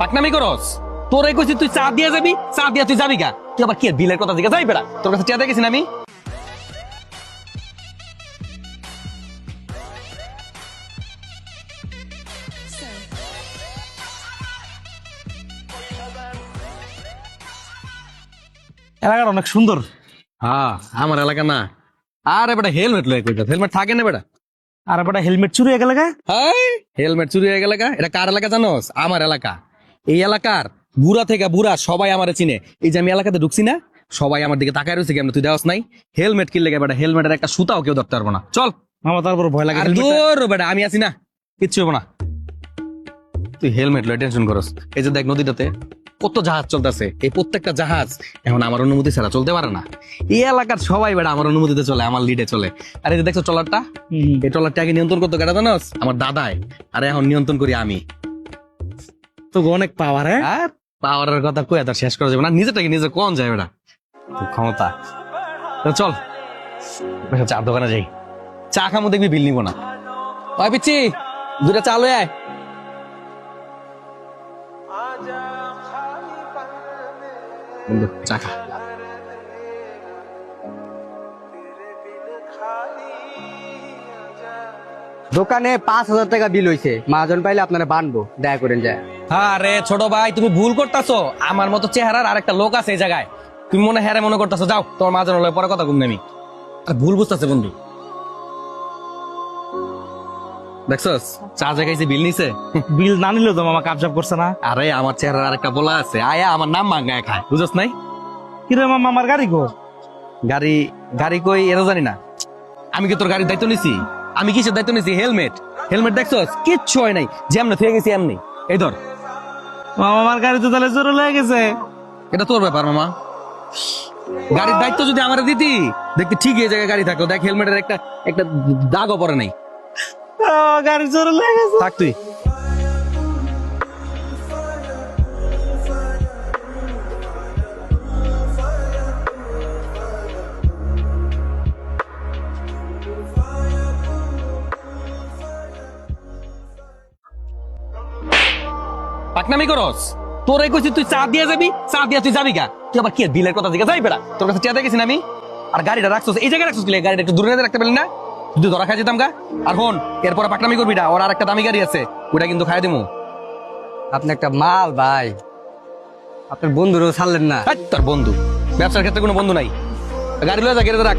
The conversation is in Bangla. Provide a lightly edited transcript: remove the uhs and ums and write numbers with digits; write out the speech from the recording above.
পাকনামি করস? তোরে কইছি তুই চা দিয়ে যাবি, চা দিয়ে তুই যাবি গা? তুই আবার কি বিলের কথা দিকে যাই বেড়া? তোর কাছে চা দেখেছি না আমি? এলাকাটা অনেক সুন্দর। হ্যাঁ, আমার এলাকা না। আরে বেটা হেলমেট লয়ে কইতা, হেলমেট থাকে না বেটা? আর বেটা হেলমেট চুরি হয়ে গেল গা। হাই, হেলমেট চুরি হয়ে গেল গা? এটা কার এলাকা জানোস? আমার এলাকা। এই এলাকার বুড়া থেকে বুড়া সবাই আমারে চিনে। এই যে আমি এলাকাতে ঢুকছি না, সবাই আমার দিকে তাকায় রয়েছে কেমন, তুই দেওয়াস নাই? হেলমেট কিনলে গে বেটা, হেলমেটের একটা সুতাও কেউ ধরতে পারবো না। চল। মামা তারপর ভয় লাগে আর হেলমেটটা। দূর বেটা, আমি আছি না, কিচ্ছু হবো না। তুই হেলমেট লয় টেনশন করস। এই যে দেখ নদীটাতে কত জাহাজ চলতেছে, এই প্রত্যেকটা জাহাজ এখন আমার অনুমতি ছাড়া চলতে পারে না। এই এলাকার সবাই বেটা আমার অনুমতিতে চলে, আমার লিডে চলে। আর এই যে দেখছো ট্রলারটা, এই ট্রলারটা আগে নিয়ন্ত্রণ করতো কেটা জানোস? আমার দাদাই। আর এখন নিয়ন্ত্রণ করি আমি। তো অনেক পাওয়ার। হ্যাঁ, আর পাওয়ারের কথা কয়ে তার শেষ করা যাবে না, নিজেটাকে নিজে কোন যায় বেটা, খুব ক্ষমতা। তো চল বেটা, চার দোকানে যাই, চা খামো, দেখবি বিল নিবো না। ওই পিচ্ছি, দুটা চা লয়ে আয়। বন্ধু, চা খা। দোকানে 5,000 টাকা বিল হইছে, মহাজন পাইলে আপনারা বানবো, দয়া করেন যায়। আরে ছোট ভাই, তুমি ভুল করতেছো। আমার মতো চেহারার আরেকটা লোক আছে এই জায়গায়, তুমি মনে হ্যারে মনে করতেছো। যাও, তোমার মাঝে নয় পরে কথা কমনি আমি। আর ভুল বুঝতেছে বন্ধু। দেখছস চা জায়গাইছে বিল নিছে। বিল না নিলেও তো মামা কাবজাব করছে না। আরে আমার চেহারার আরেকটা বলা আছে, আয়া আমার নাম মাঙ্গায় খায়, বুঝছ নাই? কিরে মামা, আমার গাড়ি গো। গাড়ি গাড়ি কই এরা জানি না। আমি কি তোর গাড়ির দায়িত্ব নিছি? আমি কিসের দায়িত্ব নিছি? হেলমেট, হেলমেট দেখছস? কিচ্ছু হয় নাই, যেমন থেকে গেছি এমনি। এই ধর। মামা আমার গাড়ি তো তাহলে জোরে লেগে গেছে। এটা তোর ব্যাপার মামা। গাড়ির দায়িত্ব যদি আমার দিতি, দেখতে ঠিক এই জায়গায় গাড়ি থাকতো। দেখ হেলমেটের একটা একটা দাগও পরে নাই। গাড়ি জোরে লেগে গেছে। থাক তুই। পাকনামি করস? তোরে কইছি তুই চা দিয়ে যাবি, চা দিয়ে তুই যাবি গা? তুই আবার কি বিলের কথা দিকে যাই বেড়া? তোর কাছে চা দেখেছি না আমি? আর গাড়িটা রাখছস এই জায়গায় রাখছস, গাড়িটা একটু দূরে রাখতে পারলি না? যদি ধরা খাই যেতাম গা। আর হন, এরপরে পাকনামি করবি না, ওর আর একটা দামি গাড়ি আছে, ওটা কিন্তু খাই দিমু। আপনি একটা মাল ভাই, আপনার বন্ধুরও ছাড়লেন না। তোর বন্ধু? ব্যবসার ক্ষেত্রে কোনো বন্ধু নাই। গাড়ি লয়ে যা, গাড়িতে রাখ।